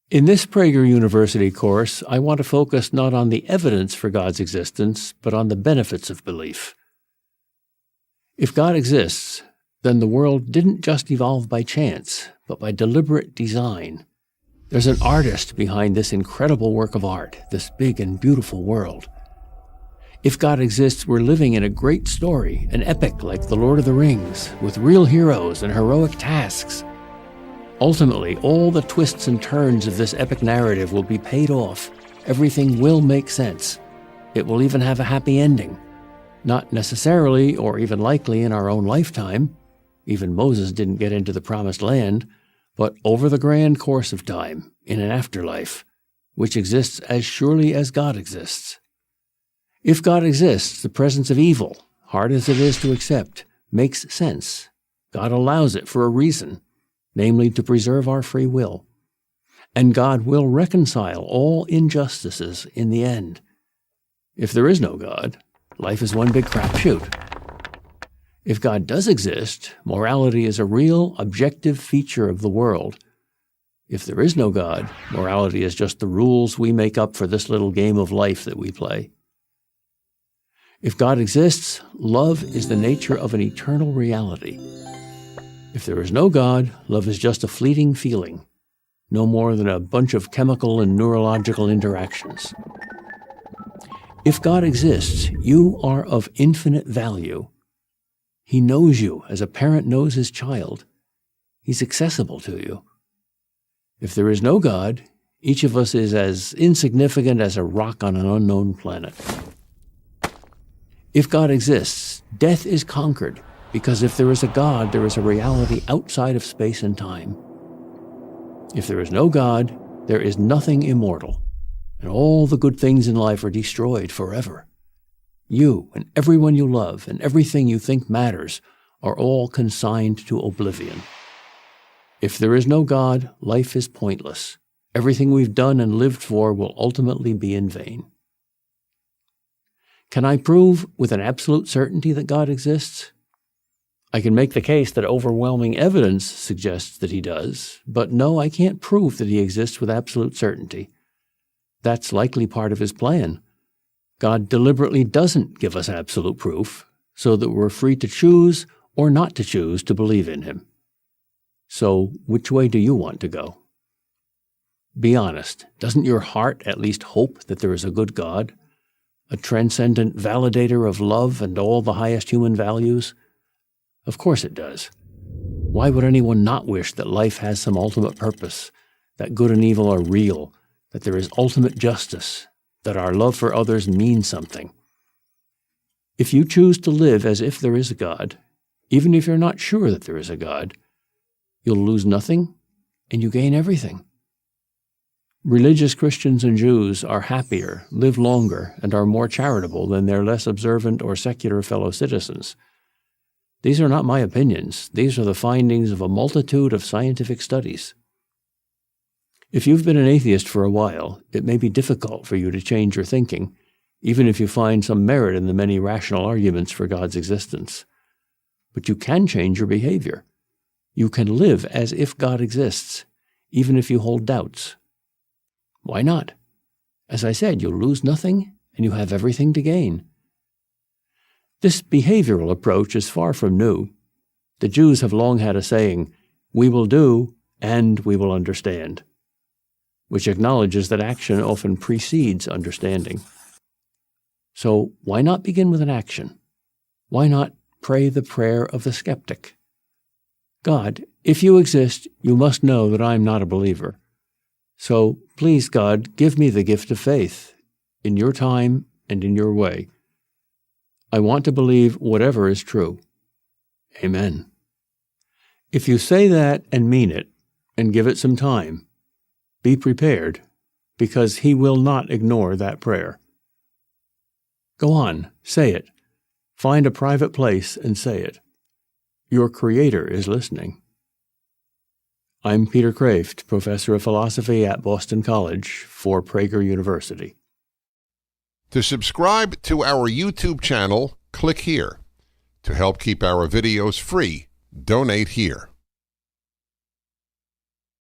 In this Prager University course, I want to focus not on the evidence for God's existence, but on the benefits of belief. If God exists, then the world didn't just evolve by chance, but by deliberate design. There's an artist behind this incredible work of art, this big and beautiful world. If God exists, we're living in a great story, an epic like The Lord of the Rings, with real heroes and heroic tasks. Ultimately, all the twists and turns of this epic narrative will be paid off. Everything will make sense. It will even have a happy ending. Not necessarily, or even likely in our own lifetime. Even Moses didn't get into the promised land, but over the grand course of time, in an afterlife, which exists as surely as God exists. If God exists, the presence of evil, hard as it is to accept, makes sense. God allows it for a reason, namely to preserve our free will. And God will reconcile all injustices in the end. If there is no God, life is one big crapshoot. If God does exist, morality is a real, objective feature of the world. If there is no God, morality is just the rules we make up for this little game of life that we play. If God exists, love is the nature of an eternal reality. If there is no God, love is just a fleeting feeling, no more than a bunch of chemical and neurological interactions. If God exists, you are of infinite value. He knows you as a parent knows his child. He's accessible to you. If there is no God, each of us is as insignificant as a rock on an unknown planet. If God exists, death is conquered, because if there is a God, there is a reality outside of space and time. If there is no God, there is nothing immortal, and all the good things in life are destroyed forever. You and everyone you love and everything you think matters are all consigned to oblivion. If there is no God, life is pointless. Everything we've done and lived for will ultimately be in vain. Can I prove with an absolute certainty that God exists? I can make the case that overwhelming evidence suggests that he does, but no, I can't prove that he exists with absolute certainty. That's likely part of his plan. God deliberately doesn't give us absolute proof, so that we're free to choose or not to choose to believe in him. So, which way do you want to go? Be honest, doesn't your heart at least hope that there is a good God? A transcendent validator of love and all the highest human values? Of course it does. Why would anyone not wish that life has some ultimate purpose, that good and evil are real, that there is ultimate justice, that our love for others means something? If you choose to live as if there is a God, even if you're not sure that there is a God, you'll lose nothing and you gain everything. Religious Christians and Jews are happier, live longer, and are more charitable than their less observant or secular fellow citizens. These are not my opinions. These are the findings of a multitude of scientific studies. If you've been an atheist for a while, it may be difficult for you to change your thinking, even if you find some merit in the many rational arguments for God's existence. But you can change your behavior. You can live as if God exists, even if you hold doubts. Why not? As I said, you'll lose nothing, and you have everything to gain. This behavioral approach is far from new. The Jews have long had a saying, "We will do, and we will understand," which acknowledges that action often precedes understanding. So why not begin with an action? Why not pray the prayer of the skeptic? God, if you exist, you must know that I'm not a believer. So please, God, give me the gift of faith, in your time and in your way. I want to believe whatever is true. Amen. If you say that and mean it, and give it some time, be prepared, because he will not ignore that prayer. Go on, say it. Find a private place and say it. Your Creator is listening. I'm Peter Kraft, Professor of Philosophy at Boston College for Prager University. To subscribe to our YouTube channel, click here. To help keep our videos free, donate here.